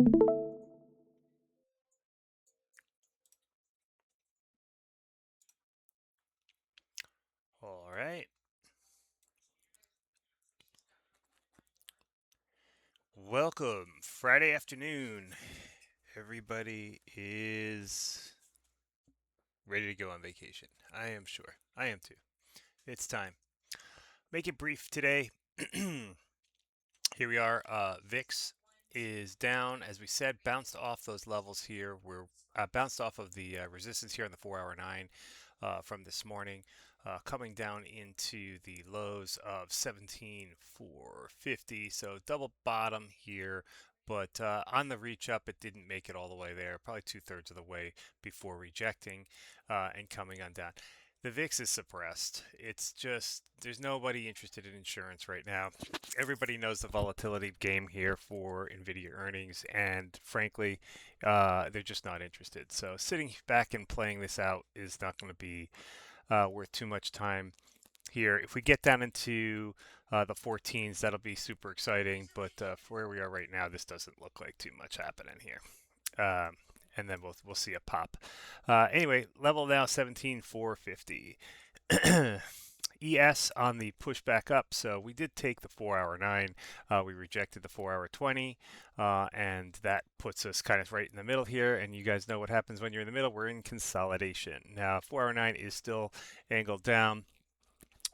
All right. Welcome. Friday afternoon. Everybody is ready to go on vacation. I am sure. I am too. It's time. Make it brief today. Here we are. VIX is down, as we said, bounced off those levels here. We're bounced off of the resistance here on the 4-hour 9 from this morning, coming down into the lows of 17,450. So double bottom here, but on the reach up, it didn't make it all the way there, probably 2/3 of the way before rejecting and coming on down. The VIX is suppressed. It's just, there's nobody interested in insurance right now. Everybody knows the volatility game here for NVIDIA earnings, and frankly, they're just not interested. So sitting back and playing this out is not going to be worth too much time here. If we get down into the 14s, that'll be super exciting. But for where we are right now, this doesn't look like too much happening here. And then we'll see a pop. Anyway, level now 17,450. ES on the push back up. So we did take the 4-hour 9. We rejected the 4-hour 20. And that puts us kind of right in the middle here. And you guys know what happens when you're in the middle. We're in consolidation. Now, 4-hour 9 is still angled down.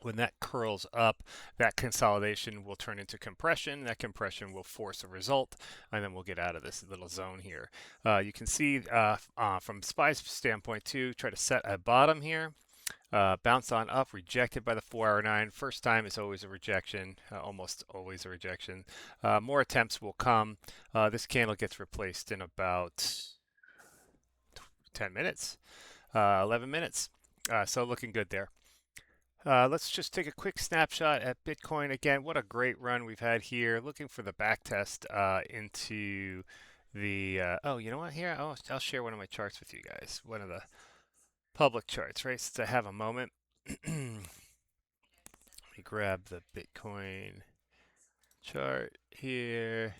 When that curls up, that consolidation will turn into compression. That compression will force a result, and then we'll get out of this little zone here. You can see from SPY's standpoint too, try to set a bottom here. Bounce on up, rejected by the 4-hour 9. First time is always a rejection, almost always a rejection. More attempts will come. This candle gets replaced in about 10 minutes, 11 minutes. So looking good there. Let's just take a quick snapshot at Bitcoin. Again, what a great run we've had here. Looking for the back test into the, oh, you know what here? I'll share one of my charts with you guys. One of the public charts, right? Since I have a moment. Let me grab the Bitcoin chart here.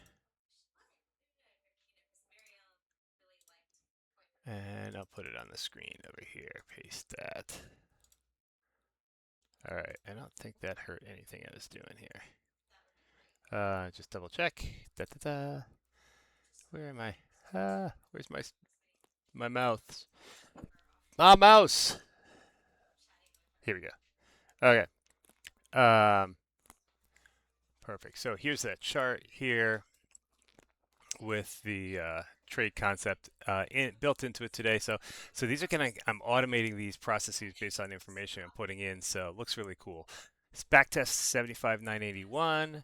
And I'll put it on the screen over here. Paste that. All right. I don't think that hurt anything I was doing here. Just double check. Da da da. Where am I? Where's my mouse? My mouse. Here we go. Okay. Um, Perfect. So here's that chart here with the trade concept built into it today. So these are I'm automating these processes based on information I'm putting in. So it looks really cool. This backtest 75,981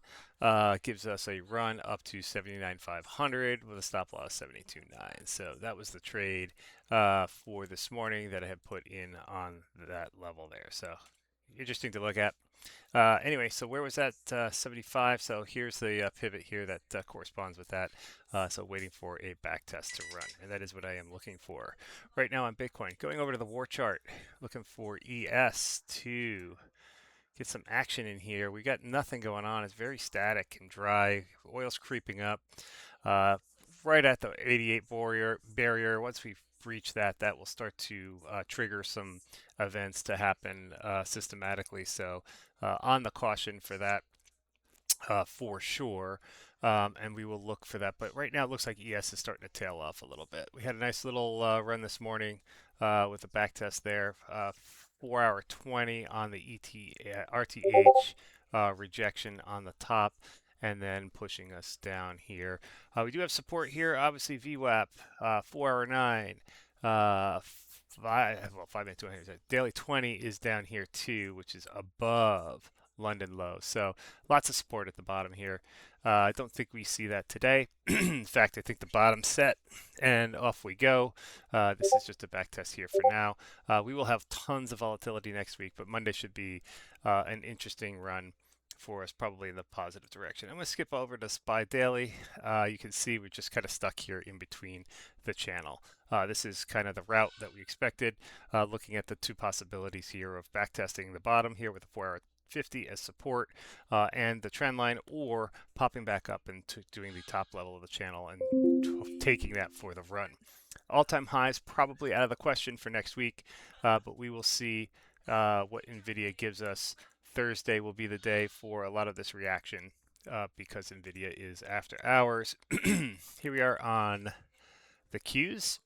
gives us a run up to 79,500 with a stop loss 72.9. So that was the trade for this morning that I had put in on that level there. So interesting to look at. Anyway, so where was that 75? So here's the pivot here that corresponds with that. So waiting for a back test to run, and that is what I am looking for right now on Bitcoin. Going over to the war chart, looking for ES to get some action in here. We got nothing going on. It's very static and dry. Oil's creeping up right at the 88 barrier. Once we reach that, that will start to trigger some events to happen systematically. So on the caution for that for sure. And we will look for that. But right now it looks like ES is starting to tail off a little bit. We had a nice little run this morning with a back test there. 4-hour 20 on the RTH rejection on the top, and then pushing us down here. We do have support here, obviously VWAP, 4-hour 9. 5 minute 200. Daily 20 is down here too, which is above London low. So lots of support at the bottom here. I don't think we see that today. In fact, I think the bottom set and off we go. This is just a back test here for now. We will have tons of volatility next week, but Monday should be an interesting run for us, probably in the positive direction. I'm going to skip over to SPY Daily. You can see we're just kind of stuck here in between the channel. This is kind of the route that we expected, looking at the two possibilities here of backtesting the bottom here with the 4-hour 50 as support and the trend line, or popping back up and doing the top level of the channel and taking that for the run. All-time highs probably out of the question for next week, but we will see what NVIDIA gives us. Thursday will be the day for a lot of this reaction because NVIDIA is after hours. Here we are on the Qs.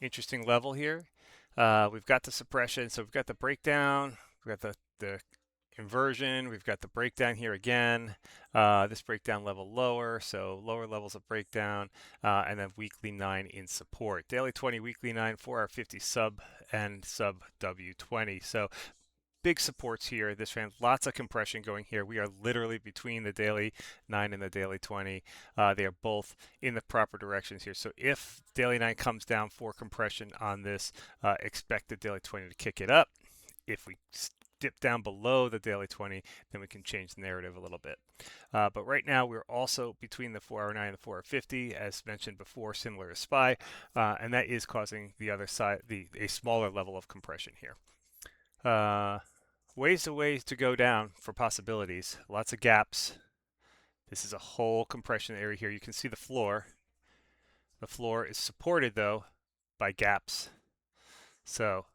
Interesting level here. We've got the suppression, so we've got the breakdown, we've got the inversion, we've got the breakdown here again. This breakdown level lower, so lower levels of breakdown, and then weekly 9 in support. Daily 20, weekly 9, 4-hour 50 sub and sub W20. So big supports here. This ran lots of compression going here. We are literally between the daily 9 and the daily 20. They are both in the proper directions here. So if daily 9 comes down for compression on this, expect the daily 20 to kick it up. If we dip down below the daily 20, then we can change the narrative a little bit. But right now we're also between the 4-hour 9 and the 4-hour 50, as mentioned before, similar to SPY, and that is causing the other side, a smaller level of compression here. Ways to go down for possibilities. Lots of gaps. This is a whole compression area here. You can see the floor. The floor is supported though by gaps. So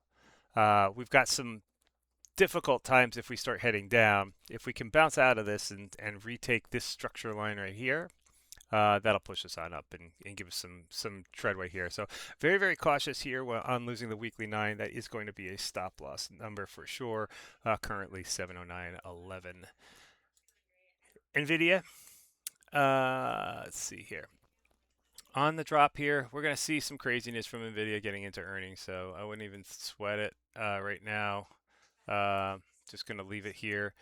we've got some difficult times if we start heading down. If we can bounce out of this and retake this structure line right here, that'll push us on up and give us some treadway here. So very, very cautious here on losing the weekly 9. That is going to be a stop loss number for sure. Currently 709.11. NVIDIA, let's see here. On the drop here, we're going to see some craziness from NVIDIA getting into earnings, so I wouldn't even sweat it right now. Just going to leave it here.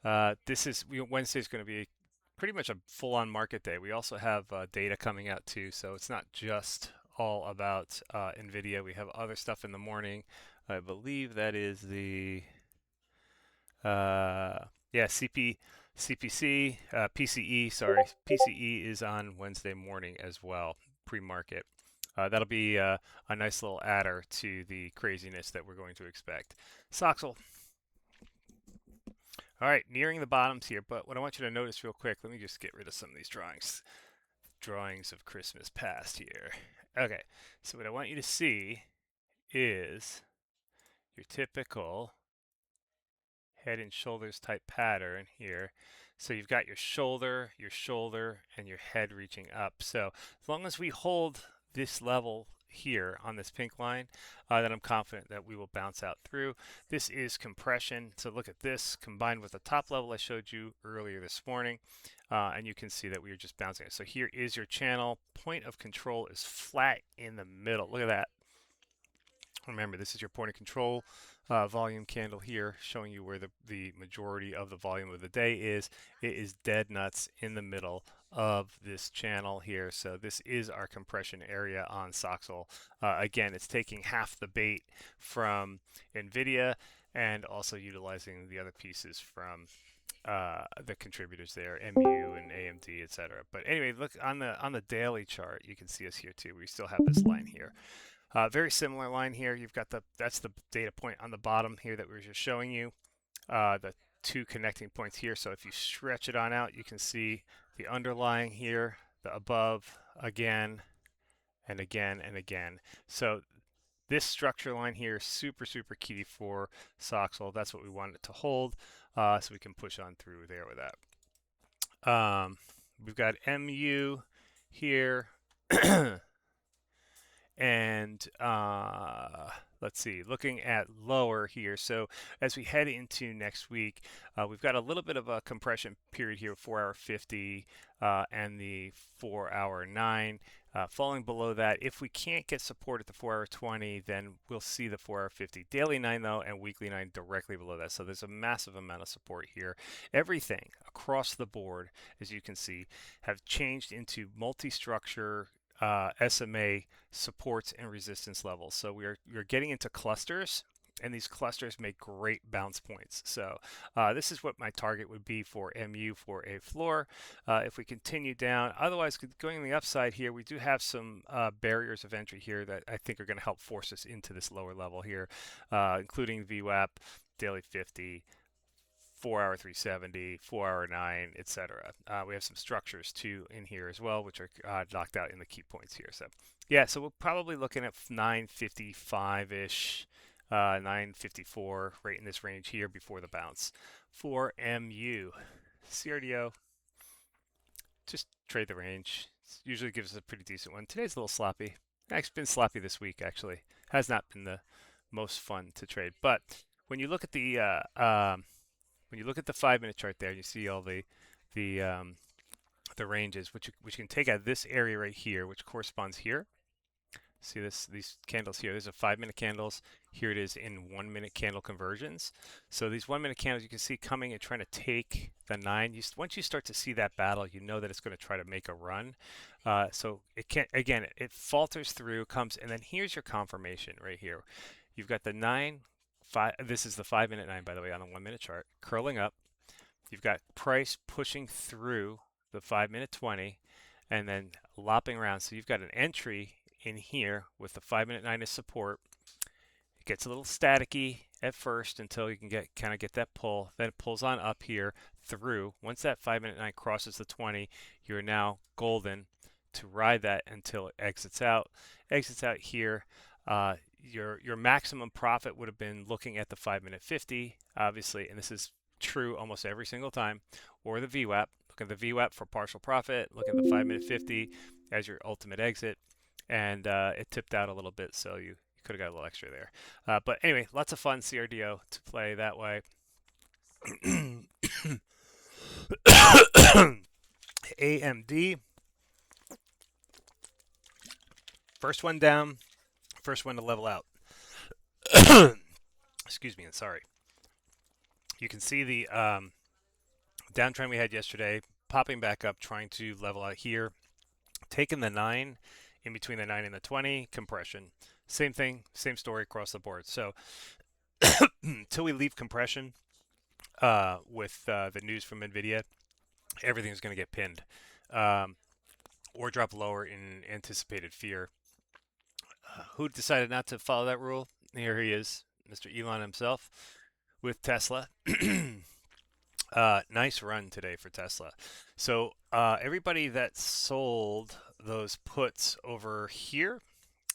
Wednesday's going to be pretty much a full-on market day. We also have data coming out too, so it's not just all about NVIDIA. We have other stuff in the morning. I believe that is the PCE. Sorry, PCE is on Wednesday morning as well, pre-market. That'll be a nice little adder to the craziness that we're going to expect. Soxel. All right, nearing the bottoms here, but what I want you to notice real quick, let me just get rid of some of these drawings. Drawings of Christmas past here. Okay, so what I want you to see is your typical head and shoulders type pattern here. So you've got your shoulder, and your head reaching up. So as long as we hold this level here on this pink line, then I'm confident that we will bounce out through. This is compression. So look at this combined with the top level I showed you earlier this morning, and you can see that we are just bouncing it. So here is your channel. Point of control is flat in the middle. Look at that. Remember, this is your point of control volume candle here, showing you where the majority of the volume of the day is. It is dead nuts in the middle of this channel here. So this is our compression area on Soxel. Again, it's taking half the bait from NVIDIA and also utilizing the other pieces from the contributors there, MU and AMD, etc. But anyway, look on the daily chart, you can see us here too. We still have this line here. Very similar line here. You've got that's the data point on the bottom here that we were just showing you. The two connecting points here. So if you stretch it on out, you can see the underlying here, the above again and again and again. So this structure line here is super, super key for Soxel. That's what we want it to hold, so we can push on through there with that. We've got MU here. And let's see, looking at lower here. So as we head into next week, we've got a little bit of a compression period here, 4-hour 50 and the 4-hour 9. Falling below that, if we can't get support at the 4-hour 20, then we'll see the 4-hour 50. Daily 9 though, and weekly 9 directly below that. So there's a massive amount of support here. Everything across the board, as you can see, have changed into multi-structure SMA supports and resistance levels. So we're getting into clusters, and these clusters make great bounce points. So this is what my target would be for MU for a floor. If we continue down, otherwise going on the upside here, we do have some barriers of entry here that I think are going to help force us into this lower level here, including VWAP. daily 50, 4-hour 370, 4-hour 9, etc. We have some structures too in here as well, which are knocked out in the key points here. So yeah, so we're probably looking at 955-ish, 954, right in this range here before the bounce. For MU, CRDO, just trade the range. Usually gives us a pretty decent one. Today's a little sloppy. It's been sloppy this week, actually. Has not been the most fun to trade. But when you look at the 5-minute chart there, you see all the ranges, which you can take out this area right here, which corresponds here. See these candles here. These are 5-minute candles. Here it is in 1-minute candle conversions. So these 1-minute candles you can see coming and trying to take the 9. Once you start to see that battle, you know that it's going to try to make a run. So it can't, again, it falters through, comes, and then here's your confirmation right here. You've got the 9, 5. This is the 5-minute 9, by the way, on the 1-minute chart, curling up. You've got price pushing through the 5-minute 20, and then lopping around. So you've got an entry in here with the 5-minute 9 as support. It gets a little staticky at first until you can kind of get that pull. Then it pulls on up here through. Once that 5-minute 9 crosses the 20, you're now golden to ride that until it exits out. Exits out here. Your maximum profit would have been looking at the 5-minute 50, obviously, and this is true almost every single time, or the VWAP. Look at the VWAP for partial profit. Look at the 5-minute 50 as your ultimate exit. And it tipped out a little bit, so you could have got a little extra there. But anyway, lots of fun CRDO to play that way. AMD, first one down, first one to level out. Excuse me, and sorry. You can see the downtrend we had yesterday, popping back up, trying to level out here, taking the 9, in between the 9 and the 20, compression. Same thing, same story across the board. So until we leave compression with the news from NVIDIA, everything's going to get pinned or drop lower in anticipated fear. Who decided not to follow that rule? Here he is, Mr. Elon himself with Tesla. Nice run today for Tesla. So everybody that sold those puts over here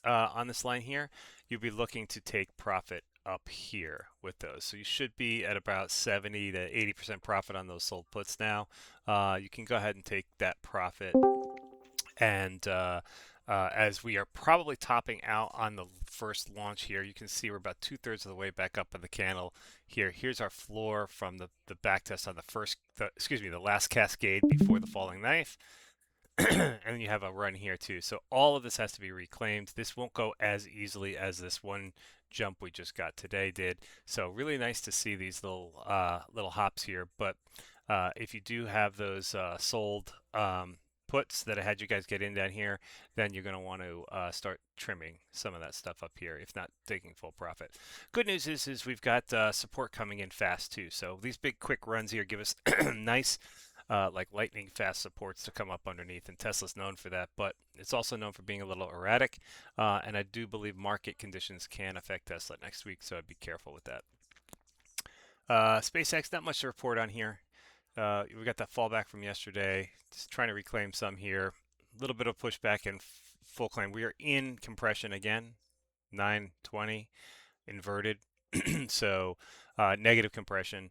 on this line here, you'll be looking to take profit up here with those. So you should be at about 70 to 80% profit on those sold puts now. You can go ahead and take that profit. And as we are probably topping out on the first launch here, you can see we're about 2/3 of the way back up in the candle here. Here's our floor from the back test on the last cascade before the falling knife. And then you have a run here too. So all of this has to be reclaimed. This won't go as easily as this one jump we just got today did. So really nice to see these little hops here. But if you do have those sold puts that I had you guys get in down here, then you're going to want to start trimming some of that stuff up here, if not taking full profit. Good news is we've got support coming in fast too. So these big quick runs here give us nice like lightning fast supports to come up underneath, and Tesla's known for that, but it's also known for being a little erratic, and I do believe market conditions can affect Tesla next week, so I'd be careful with that. SpaceX, not much to report on here. We got that fallback from yesterday, just trying to reclaim some here. A little bit of pushback and full claim. We are in compression again, 920 inverted, so negative compression.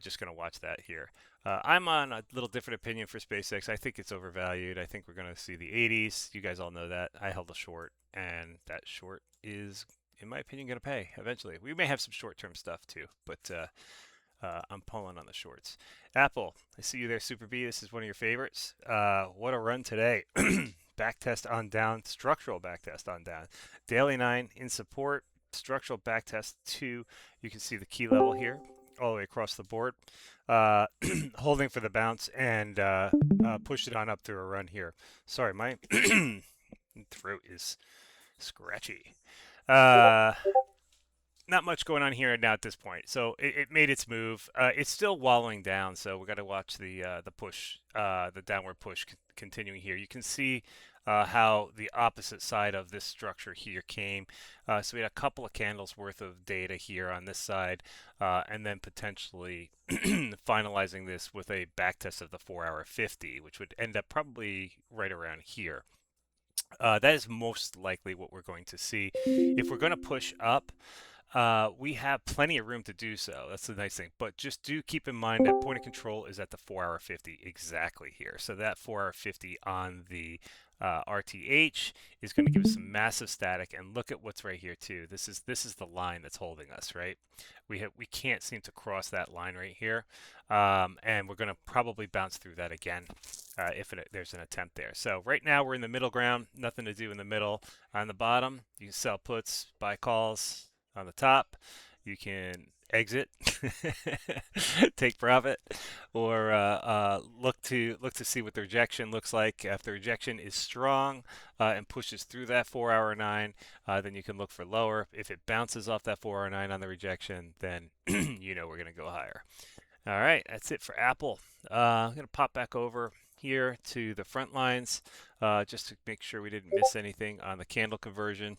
Just going to watch that here. I'm on a little different opinion for SpaceX. I think it's overvalued. I think we're going to see the 80s. You guys all know that. I held a short, and that short is, in my opinion, going to pay eventually. We may have some short-term stuff too, but I'm pulling on the shorts. Apple, I see you there, Super B. This is one of your favorites. What a run today. Backtest on down, structural backtest on down. Daily 9 in support, structural backtest 2. You can see the key level here all the way across the board. Holding for the bounce and pushed it on up through a run here. Sorry, my throat is scratchy. Not much going on here now at this point. So it made its move. It's still wallowing down, so we got to watch the push, the downward push continuing here. You can see how the opposite side of this structure here came. So we had a couple of candles worth of data here on this side, and then potentially finalizing this with a backtest of the 4-hour 50, which would end up probably right around here. That is most likely what we're going to see. If we're going to push up, we have plenty of room to do so. That's the nice thing. But just do keep in mind that point of control is at the 4-hour 50 exactly here. So that 4-hour 50 on the RTH is going to give us some massive static. And look at what's right here too. This is the line that's holding us, right? We can't seem to cross that line right here, and we're going to probably bounce through that again if there's an attempt there. So right now we're in the middle ground. Nothing to do in the middle. On the bottom, you can sell puts, buy calls. On the top, you can exit, take profit, or look to see what the rejection looks like. If the rejection is strong and pushes through that 4-hour 9, then you can look for lower. If it bounces off that 4-hour 9 on the rejection, then you know we're going to go higher. All right, that's it for Apple. I'm going to pop back over here to the front lines just to make sure we didn't miss anything on the candle conversion.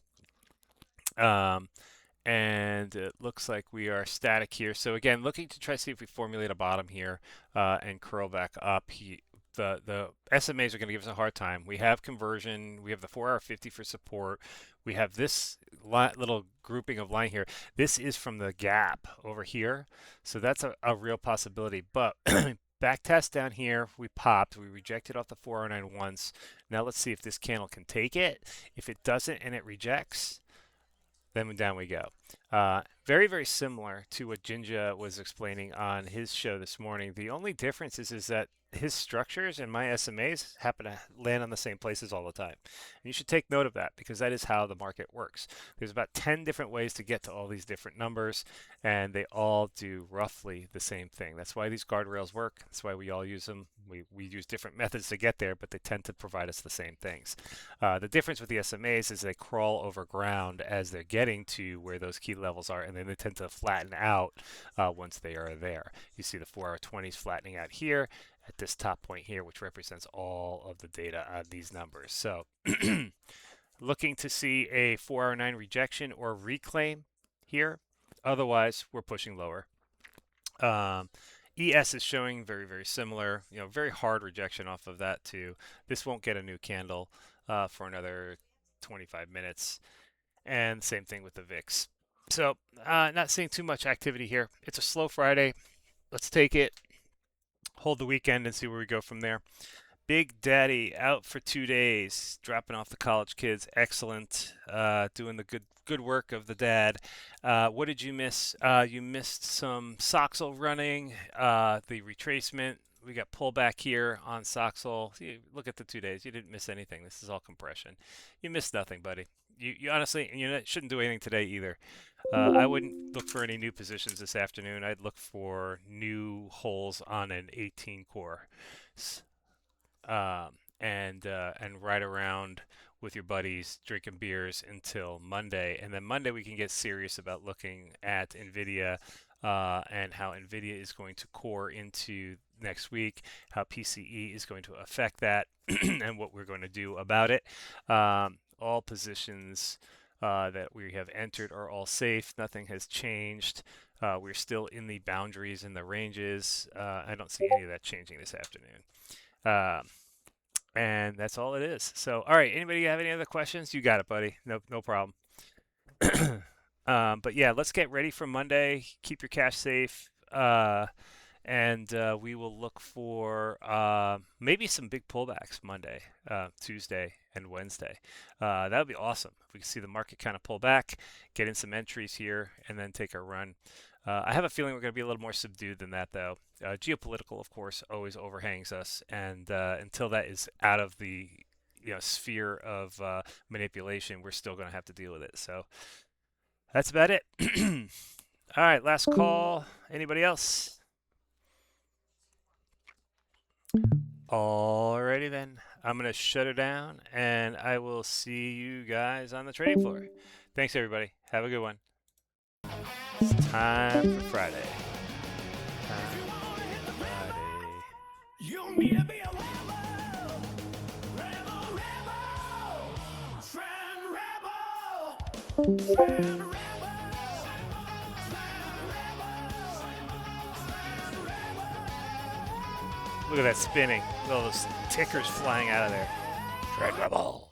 And it looks like we are static here. So again, looking to try to see if we formulate a bottom here and curl back up. The SMAs are going to give us a hard time. We have conversion. We have the 4-hour 50 for support. We have this little grouping of line here. This is from the gap over here. So that's a real possibility. But back test down here, we popped. We rejected off the 409 once. Now let's see if this candle can take it. If it doesn't and it rejects, then down we go. Very, very similar to what Jinja was explaining on his show this morning. The only difference is that his structures and my SMAs happen to land on the same places all the time. And you should take note of that because that is how the market works. There's about 10 different ways to get to all these different numbers, and they all do roughly the same thing. That's why these guardrails work. That's why we all use them. We use different methods to get there, but they tend to provide us the same things. The difference with the SMAs is they crawl over ground as they're getting to where those key levels are, and then they tend to flatten out once they are there. You see the 4-hour 20s flattening out here at this top point here, which represents all of the data on these numbers. So looking to see a 4-hour 9 rejection or reclaim here. Otherwise, we're pushing lower. ES is showing very, very similar, very hard rejection off of that too. This won't get a new candle for another 25 minutes. And same thing with the VIX. So not seeing too much activity here. It's a slow Friday. Let's take it, hold the weekend, and see where we go from there. Big Daddy out for 2 days, dropping off the college kids. Excellent. Doing the good work of the dad. What did you miss? You missed some Soxal running, the retracement. We got pullback here on Soxal. Look at the 2 days. You didn't miss anything. This is all compression. You missed nothing, buddy. You honestly, shouldn't do anything today either. I wouldn't look for any new positions this afternoon. I'd look for new holes on an 18 core, and ride around with your buddies drinking beers until Monday. And then Monday we can get serious about looking at NVIDIA and how NVIDIA is going to core into next week, how PCE is going to affect that, and what we're going to do about it. All positions that we have entered are all safe. Nothing has changed. We're still in the boundaries and the ranges. I don't see any of that changing this afternoon. And that's all it is. So, all right, anybody have any other questions? You got it, buddy. No problem. But yeah, let's get ready for Monday. Keep your cash safe. And we will look for maybe some big pullbacks Monday, Tuesday, and Wednesday. That would be awesome. If we can see the market kind of pull back, get in some entries here, and then take a run. I have a feeling we're going to be a little more subdued than that, though. Geopolitical, of course, always overhangs us, and until that is out of the sphere of manipulation, we're still going to have to deal with it. So that's about it. All right, last call. Anybody else? Alrighty then, I'm going to shut it down, and I will see you guys on the trading floor. Thanks, everybody. Have a good one. It's time for Friday. Time for Friday. Look at that spinning. With all those tickers flying out of there. Dread Rebel.